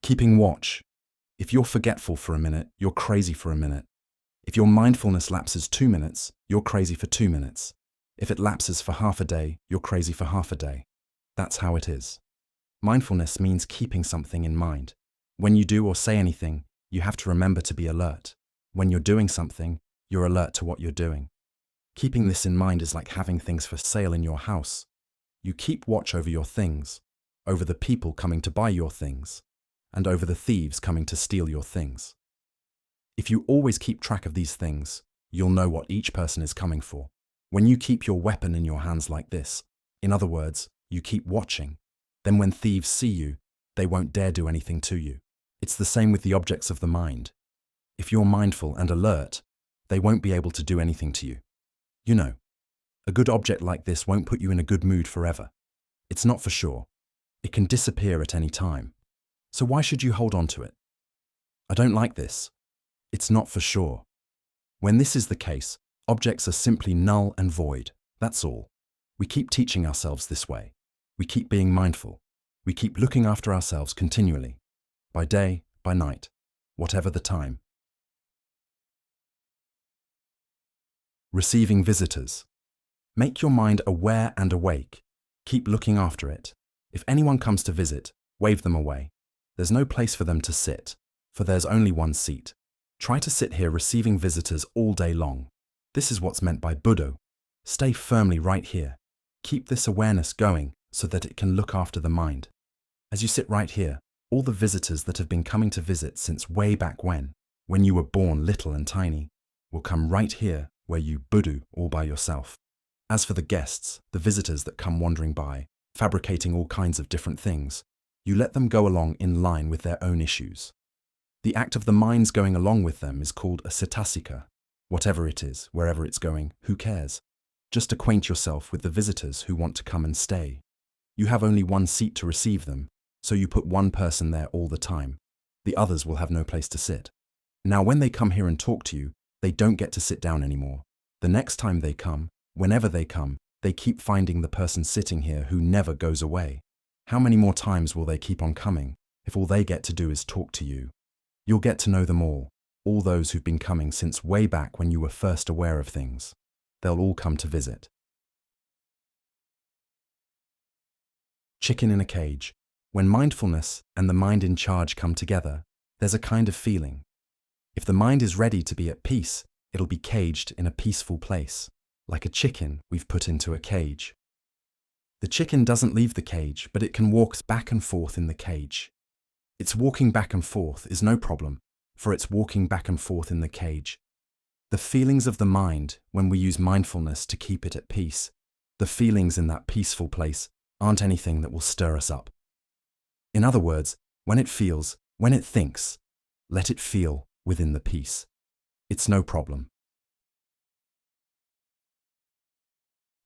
Keeping watch. If you're forgetful for a minute, you're crazy for a minute. If your mindfulness lapses 2 minutes, you're crazy for 2 minutes. If it lapses for half a day, you're crazy for half a day. That's how it is. Mindfulness means keeping something in mind. When you do or say anything, you have to remember to be alert. When you're doing something, you're alert to what you're doing. Keeping this in mind is like having things for sale in your house. You keep watch over your things, over the people coming to buy your things, and over the thieves coming to steal your things. If you always keep track of these things, you'll know what each person is coming for. When you keep your weapon in your hands like this, in other words, you keep watching, then when thieves see you, they won't dare do anything to you. It's the same with the objects of the mind. If you're mindful and alert, they won't be able to do anything to you. You know, a good object like this won't put you in a good mood forever. It's not for sure. It can disappear at any time. So why should you hold on to it? I don't like this. It's not for sure. When this is the case, objects are simply null and void. That's all. We keep teaching ourselves this way. We keep being mindful. We keep looking after ourselves continually, by day, by night, whatever the time. Receiving visitors. Make your mind aware and awake. Keep looking after it. If anyone comes to visit, wave them away. There's no place for them to sit, for there's only one seat. Try to sit here receiving visitors all day long. This is what's meant by Buddha. Stay firmly right here. Keep this awareness going so that it can look after the mind. As you sit right here, all the visitors that have been coming to visit since way back when you were born little and tiny, will come right here where you Buddha all by yourself. As for the guests, the visitors that come wandering by, fabricating all kinds of different things, you let them go along in line with their own issues. The act of the mind's going along with them is called a cetasika. Whatever it is, wherever it's going, who cares? Just acquaint yourself with the visitors who want to come and stay. You have only one seat to receive them, so you put one person there all the time. The others will have no place to sit. Now when they come here and talk to you, they don't get to sit down anymore. The next time they come, whenever they come, they keep finding the person sitting here who never goes away. How many more times will they keep on coming if all they get to do is talk to you? You'll get to know them all those who've been coming since way back when you were first aware of things. They'll all come to visit. Chicken in a cage. When mindfulness and the mind in charge come together, there's a kind of feeling. If the mind is ready to be at peace, it'll be caged in a peaceful place, like a chicken we've put into a cage. The chicken doesn't leave the cage, but it can walk back and forth in the cage. Its walking back and forth is no problem, for it's walking back and forth in the cage. The feelings of the mind, when we use mindfulness to keep it at peace, the feelings in that peaceful place aren't anything that will stir us up. In other words, when it feels, when it thinks, let it feel within the peace. It's no problem.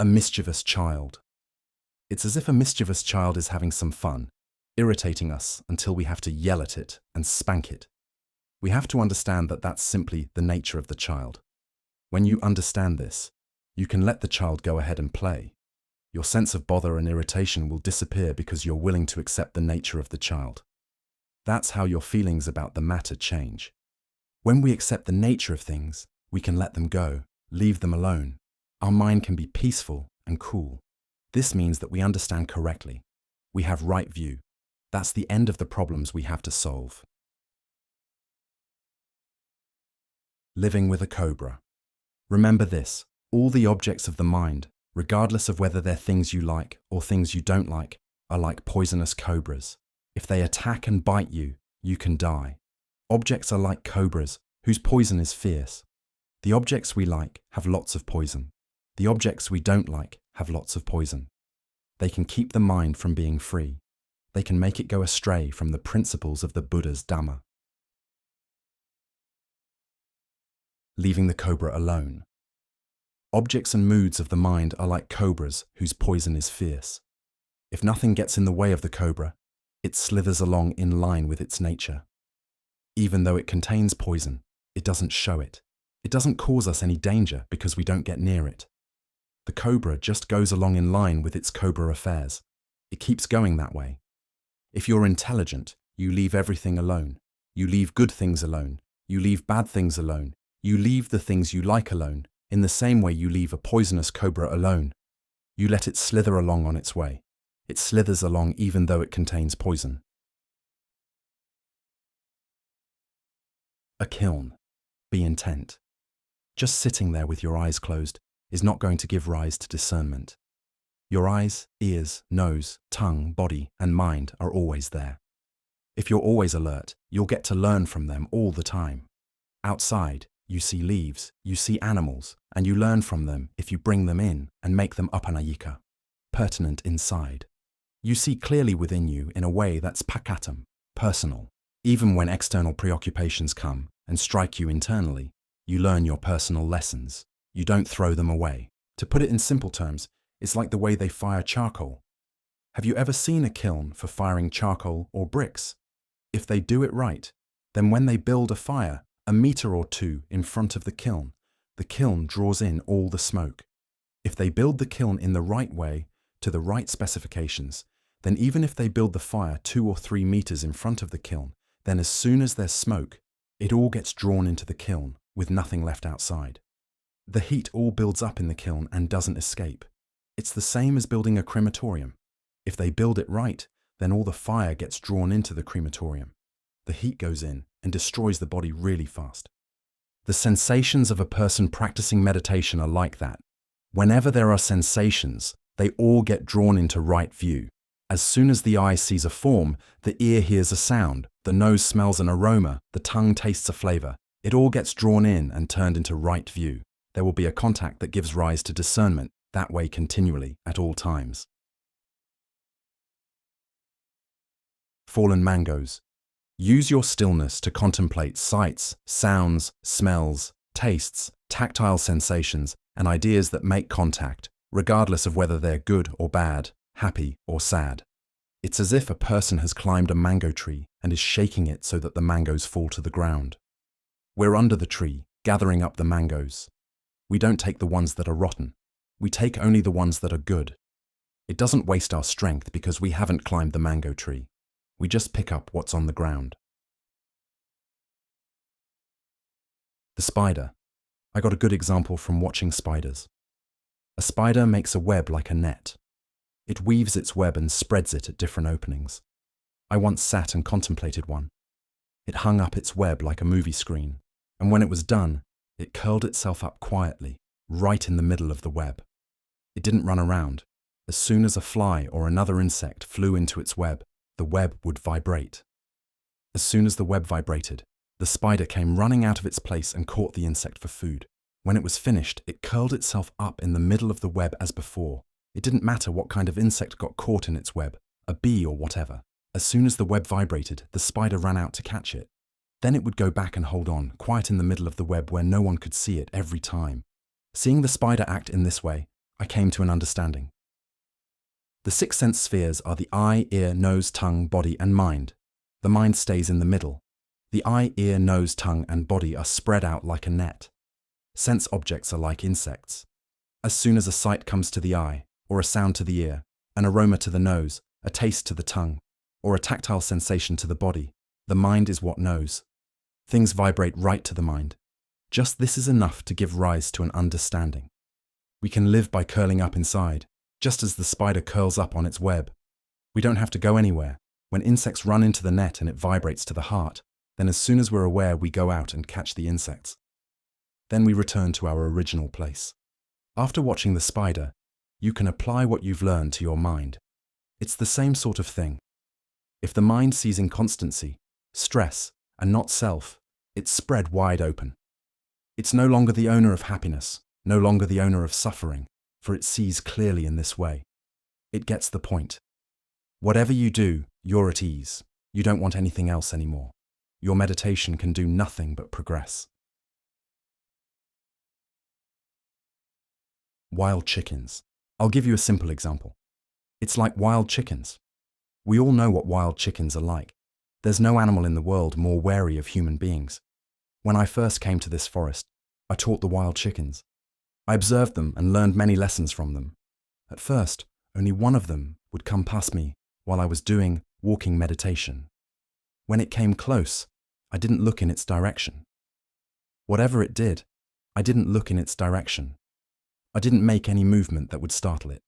A mischievous child. It's as if a mischievous child is having some fun, irritating us until we have to yell at it and spank it. We have to understand that that's simply the nature of the child. When you understand this, you can let the child go ahead and play. Your sense of bother and irritation will disappear because you're willing to accept the nature of the child. That's how your feelings about the matter change. When we accept the nature of things, we can let them go, leave them alone. Our mind can be peaceful and cool. This means that we understand correctly. We have right view. That's the end of the problems we have to solve. Living with a cobra. Remember this, all the objects of the mind, regardless of whether they're things you like or things you don't like, are like poisonous cobras. If they attack and bite you, you can die. Objects are like cobras, whose poison is fierce. The objects we like have lots of poison. The objects we don't like have lots of poison. They can keep the mind from being free. They can make it go astray from the principles of the Buddha's Dhamma. Leaving the cobra alone. Objects and moods of the mind are like cobras whose poison is fierce. If nothing gets in the way of the cobra, it slithers along in line with its nature. Even though it contains poison, it doesn't show it. It doesn't cause us any danger because we don't get near it. The cobra just goes along in line with its cobra affairs. It keeps going that way. If you're intelligent, You leave everything alone. You leave good things alone. You leave bad things alone. You leave the things you like alone, in the same way you leave a poisonous cobra alone. You let it slither along on its way. It slithers along even though it contains poison. A kiln. Be intent. Just sitting there with your eyes closed is not going to give rise to discernment. Your eyes, ears, nose, tongue, body, and mind are always there. If you're always alert, you'll get to learn from them all the time. Outside, you see leaves, you see animals, and you learn from them if you bring them in and make them upanayika, pertinent inside. You see clearly within you in a way that's pakatam, personal. Even when external preoccupations come and strike you internally, you learn your personal lessons. You don't throw them away. To put it in simple terms, it's like the way they fire charcoal. Have you ever seen a kiln for firing charcoal or bricks? If they do it right, then when they build a fire, a meter or two in front of the kiln draws in all the smoke. If they build the kiln in the right way, to the right specifications, then even if they build the fire 2 or 3 meters in front of the kiln, then as soon as there's smoke, it all gets drawn into the kiln with nothing left outside. The heat all builds up in the kiln and doesn't escape. It's the same as building a crematorium. If they build it right, then all the fire gets drawn into the crematorium. The heat goes in and destroys the body really fast. The sensations of a person practicing meditation are like that. Whenever there are sensations, they all get drawn into right view. As soon as the eye sees a form, the ear hears a sound, the nose smells an aroma, the tongue tastes a flavor. It all gets drawn in and turned into right view. There will be a contact that gives rise to discernment, that way continually, at all times. Fallen mangoes. Use your stillness to contemplate sights, sounds, smells, tastes, tactile sensations, and ideas that make contact, regardless of whether they're good or bad, happy or sad. It's as if a person has climbed a mango tree and is shaking it so that the mangoes fall to the ground. We're under the tree, gathering up the mangoes. We don't take the ones that are rotten. We take only the ones that are good. It doesn't waste our strength because we haven't climbed the mango tree. We just pick up what's on the ground. The spider. I got a good example from watching spiders. A spider makes a web like a net. It weaves its web and spreads it at different openings. I once sat and contemplated one. It hung up its web like a movie screen, and when it was done, it curled itself up quietly, right in the middle of the web. It didn't run around. As soon as a fly or another insect flew into its web, the web would vibrate. As soon as the web vibrated, the spider came running out of its place and caught the insect for food. When it was finished, it curled itself up in the middle of the web as before. It didn't matter what kind of insect got caught in its web, a bee or whatever. As soon as the web vibrated, the spider ran out to catch it. Then it would go back and hold on, quiet in the middle of the web where no one could see it every time. Seeing the spider act in this way, I came to an understanding. The 6 sense spheres are the eye, ear, nose, tongue, body, and mind. The mind stays in the middle. The eye, ear, nose, tongue, and body are spread out like a net. Sense objects are like insects. As soon as a sight comes to the eye, or a sound to the ear, an aroma to the nose, a taste to the tongue, or a tactile sensation to the body, the mind is what knows. Things vibrate right to the mind. Just this is enough to give rise to an understanding. We can live by curling up inside, just as the spider curls up on its web. We don't have to go anywhere. When insects run into the net and it vibrates to the heart, then as soon as we're aware, we go out and catch the insects. Then we return to our original place. After watching the spider, you can apply what you've learned to your mind. It's the same sort of thing. If the mind sees inconstancy, stress, and not self, it's spread wide open. It's no longer the owner of happiness, no longer the owner of suffering, for it sees clearly in this way. It gets the point. Whatever you do, you're at ease. You don't want anything else anymore. Your meditation can do nothing but progress. Wild chickens. I'll give you a simple example. It's like wild chickens. We all know what wild chickens are like. There's no animal in the world more wary of human beings. When I first came to this forest, I taught the wild chickens. I observed them and learned many lessons from them. At first, only one of them would come past me while I was doing walking meditation. When it came close, I didn't look in its direction. Whatever it did, I didn't look in its direction. I didn't make any movement that would startle it.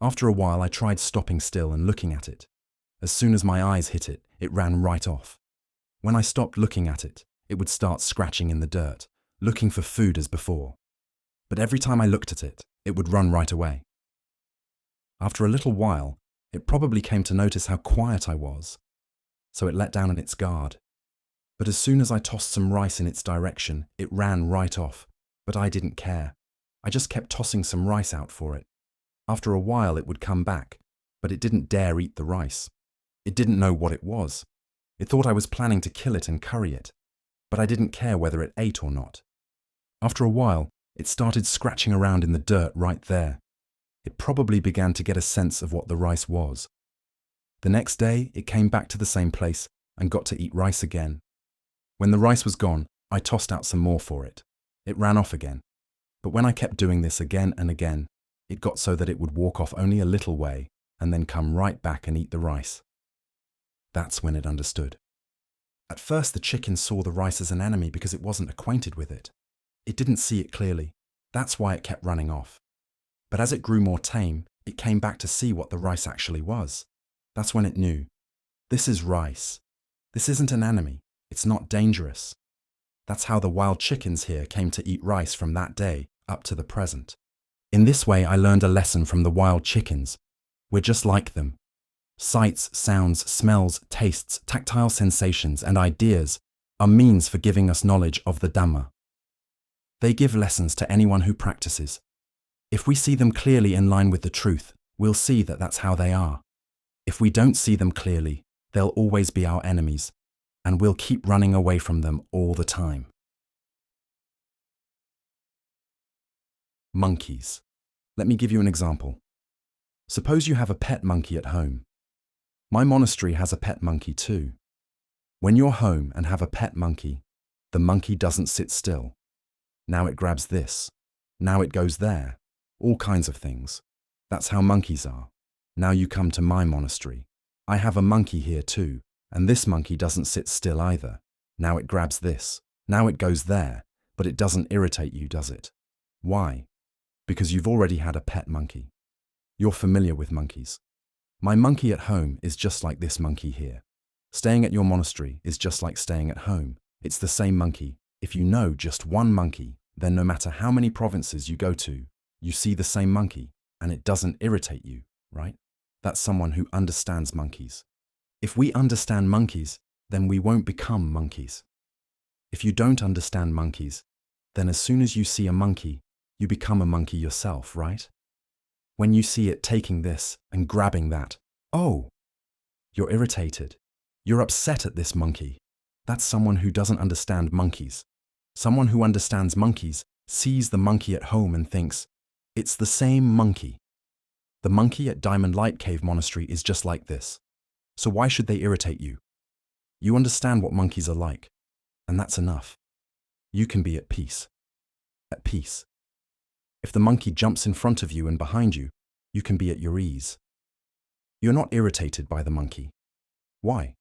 After a while, I tried stopping still and looking at it. As soon as my eyes hit it, it ran right off. When I stopped looking at it, it would start scratching in the dirt, looking for food as before. But every time I looked at it, it would run right away. After a little while, it probably came to notice how quiet I was, so it let down its guard. But as soon as I tossed some rice in its direction, it ran right off. But I didn't care. I just kept tossing some rice out for it. After a while, it would come back, but it didn't dare eat the rice. It didn't know what it was. It thought I was planning to kill it and curry it, but I didn't care whether it ate or not. After a while, it started scratching around in the dirt right there. It probably began to get a sense of what the rice was. The next day, it came back to the same place and got to eat rice again. When the rice was gone, I tossed out some more for it. It ran off again. But when I kept doing this again and again, it got so that it would walk off only a little way and then come right back and eat the rice. That's when it understood. At first, the chicken saw the rice as an enemy because it wasn't acquainted with it. It didn't see it clearly. That's why it kept running off. But as it grew more tame, it came back to see what the rice actually was. That's when it knew. This is rice. This isn't an enemy. It's not dangerous. That's how the wild chickens here came to eat rice from that day up to the present. In this way, I learned a lesson from the wild chickens. We're just like them. Sights, sounds, smells, tastes, tactile sensations, and ideas are means for giving us knowledge of the Dhamma. They give lessons to anyone who practices. If we see them clearly in line with the truth, we'll see that that's how they are. If we don't see them clearly, they'll always be our enemies, and we'll keep running away from them all the time. Monkeys. Let me give you an example. Suppose you have a pet monkey at home. My monastery has a pet monkey too. When you're home and have a pet monkey, the monkey doesn't sit still. Now it grabs this. Now it goes there. All kinds of things. That's how monkeys are. Now you come to my monastery. I have a monkey here too, and this monkey doesn't sit still either. Now it grabs this. Now it goes there, but it doesn't irritate you, does it? Why? Because you've already had a pet monkey. You're familiar with monkeys. My monkey at home is just like this monkey here. Staying at your monastery is just like staying at home. It's the same monkey. If you know just one monkey, then no matter how many provinces you go to, you see the same monkey, and it doesn't irritate you, right? That's someone who understands monkeys. If we understand monkeys, then we won't become monkeys. If you don't understand monkeys, then as soon as you see a monkey, you become a monkey yourself, right? When you see it taking this and grabbing that, oh, you're irritated. You're upset at this monkey. That's someone who doesn't understand monkeys. Someone who understands monkeys sees the monkey at home and thinks, it's the same monkey. The monkey at Diamond Light Cave Monastery is just like this. So why should they irritate you? You understand what monkeys are like, and that's enough. You can be at peace. At peace. If the monkey jumps in front of you and behind you, you can be at your ease. You're not irritated by the monkey. Why?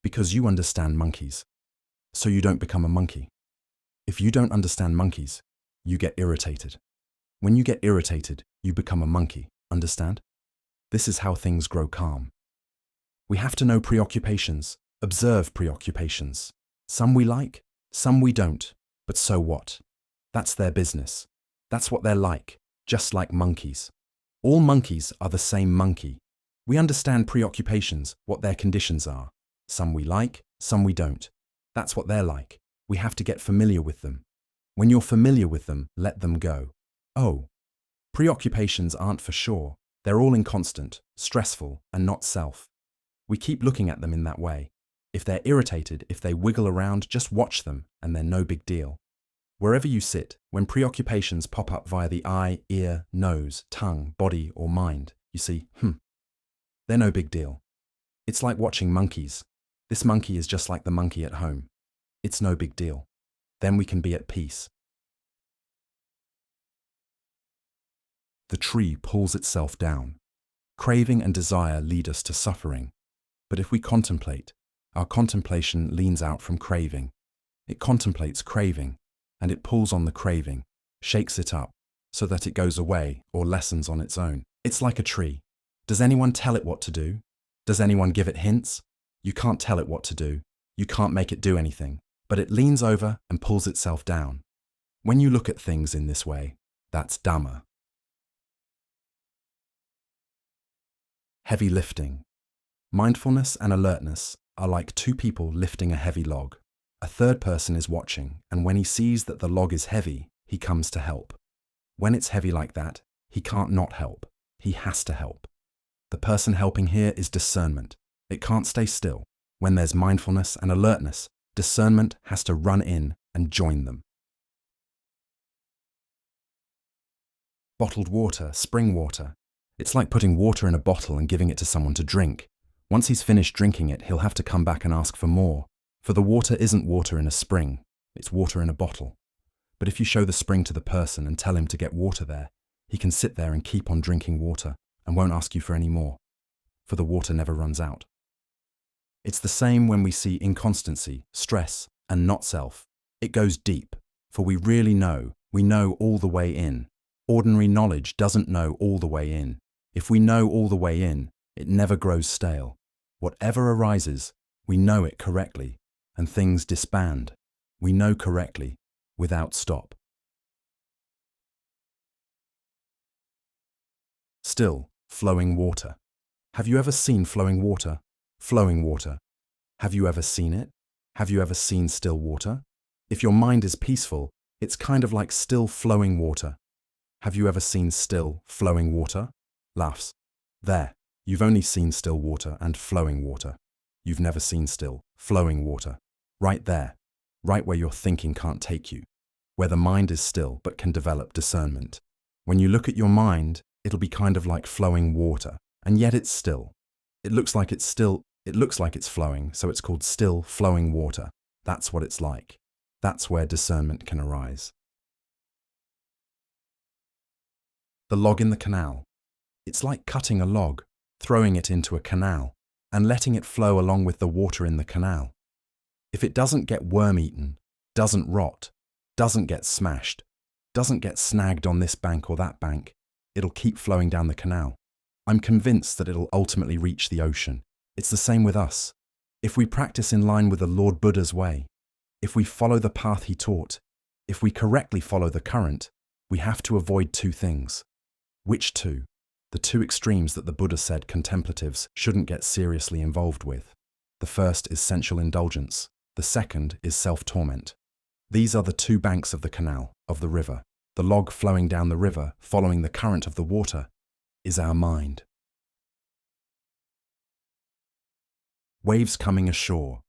Because you understand monkeys. So you don't become a monkey. If you don't understand monkeys, you get irritated. When you get irritated, you become a monkey. Understand? This is how things grow calm. We have to know preoccupations, observe preoccupations. Some we like, some we don't, but so what? That's their business. That's what they're like, just like monkeys. All monkeys are the same monkey. We understand preoccupations, what their conditions are. Some we like, some we don't. That's what they're like. We have to get familiar with them. When you're familiar with them, let them go. Oh, preoccupations aren't for sure. They're all inconstant, stressful, and not self. We keep looking at them in that way. If they're irritated, if they wiggle around, just watch them, and they're no big deal. Wherever you sit, when preoccupations pop up via the eye, ear, nose, tongue, body, or mind, you see, they're no big deal. It's like watching monkeys. This monkey is just like the monkey at home. It's no big deal. Then we can be at peace. The tree pulls itself down. Craving and desire lead us to suffering. But if we contemplate, Our contemplation leans out from craving. It contemplates craving, and it pulls on the craving, shakes it up, so that it goes away or lessens on its own. It's like a tree. Does anyone tell it what to do? Does anyone give it hints? You can't tell it what to do. You can't make it do anything, but it leans over and pulls itself down. When you look at things in this way, that's Dhamma. Heavy lifting. Mindfulness and alertness are like two people lifting a heavy log. A third person is watching, and when he sees that the log is heavy, he comes to help. When it's heavy like that, he can't not help. He has to help. The person helping here is discernment. It can't stay still. When there's mindfulness and alertness, discernment has to run in and join them. Bottled water, spring water. It's like putting water in a bottle and giving it to someone to drink. Once he's finished drinking it, he'll have to come back and ask for more. For the water isn't water in a spring, it's water in a bottle. But if you show the spring to the person and tell him to get water there, he can sit there and keep on drinking water and won't ask you for any more, for the water never runs out. It's the same when we see inconstancy, stress, and not self. It goes deep, for we really know, we know all the way in. Ordinary knowledge doesn't know all the way in. If we know all the way in, it never grows stale. Whatever arises, we know it correctly, and things disband. We know correctly, without stop. Still, flowing water. Have you ever seen flowing water? Flowing water. Have you ever seen it? Have you ever seen still water? If your mind is peaceful, it's kind of like still flowing water. Have you ever seen still flowing water? Laughs. There, you've only seen still water and flowing water. You've never seen still flowing water. Right there, right where your thinking can't take you, where the mind is still but can develop discernment. When you look at your mind, it'll be kind of like flowing water, and yet it's still. It looks like it's flowing, so it's called still flowing water. That's what it's like. That's where discernment can arise. The log in the canal. It's like cutting a log, throwing it into a canal, and letting it flow along with the water in the canal. If it doesn't get worm-eaten, doesn't rot, doesn't get smashed, doesn't get snagged on this bank or that bank, it'll keep flowing down the canal. I'm convinced that it'll ultimately reach the ocean. It's the same with us. If we practice in line with the Lord Buddha's way, if we follow the path he taught, if we correctly follow the current, we have to avoid two things. Which two? The two extremes that the Buddha said contemplatives shouldn't get seriously involved with. The first is sensual indulgence. The second is self-torment. These are the two banks of the canal, of the river. The log flowing down the river, following the current of the water, is our mind. Waves coming ashore.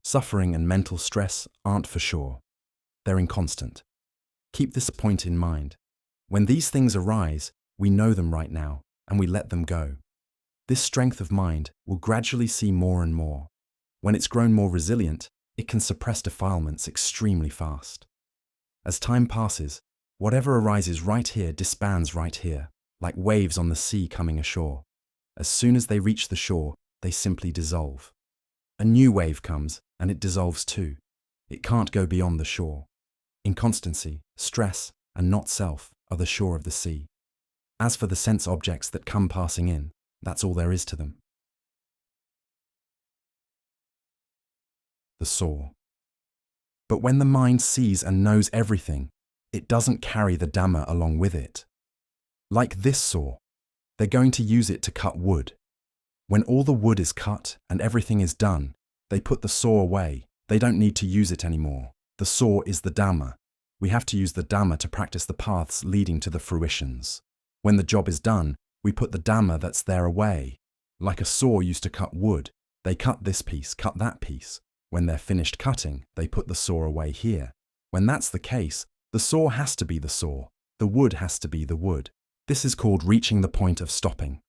Suffering and mental stress aren't for sure. They're inconstant. Keep this point in mind. When these things arise, we know them right now, and we let them go. This strength of mind will gradually see more and more. When it's grown more resilient, it can suppress defilements extremely fast. As time passes, whatever arises right here disbands right here, like waves on the sea coming ashore. As soon as they reach the shore, they simply dissolve. A new wave comes, and it dissolves too. It can't go beyond the shore. Inconstancy, stress, and not self are the shore of the sea. As for the sense objects that come passing in, that's all there is to them. The saw. But when the mind sees and knows everything, it doesn't carry the Dhamma along with it. Like this saw, they're going to use it to cut wood. When all the wood is cut and everything is done, they put the saw away. They don't need to use it anymore. The saw is the Dhamma. We have to use the Dhamma to practice the paths leading to the fruitions. When the job is done, we put the Dhamma that's there away. Like a saw used to cut wood, they cut this piece, cut that piece. When they're finished cutting, they put the saw away here. When that's the case, the saw has to be the saw. The wood has to be the wood. This is called reaching the point of stopping.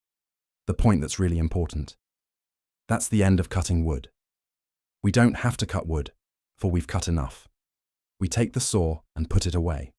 The point that's really important. That's the end of cutting wood. We don't have to cut wood, for we've cut enough. We take the saw and put it away.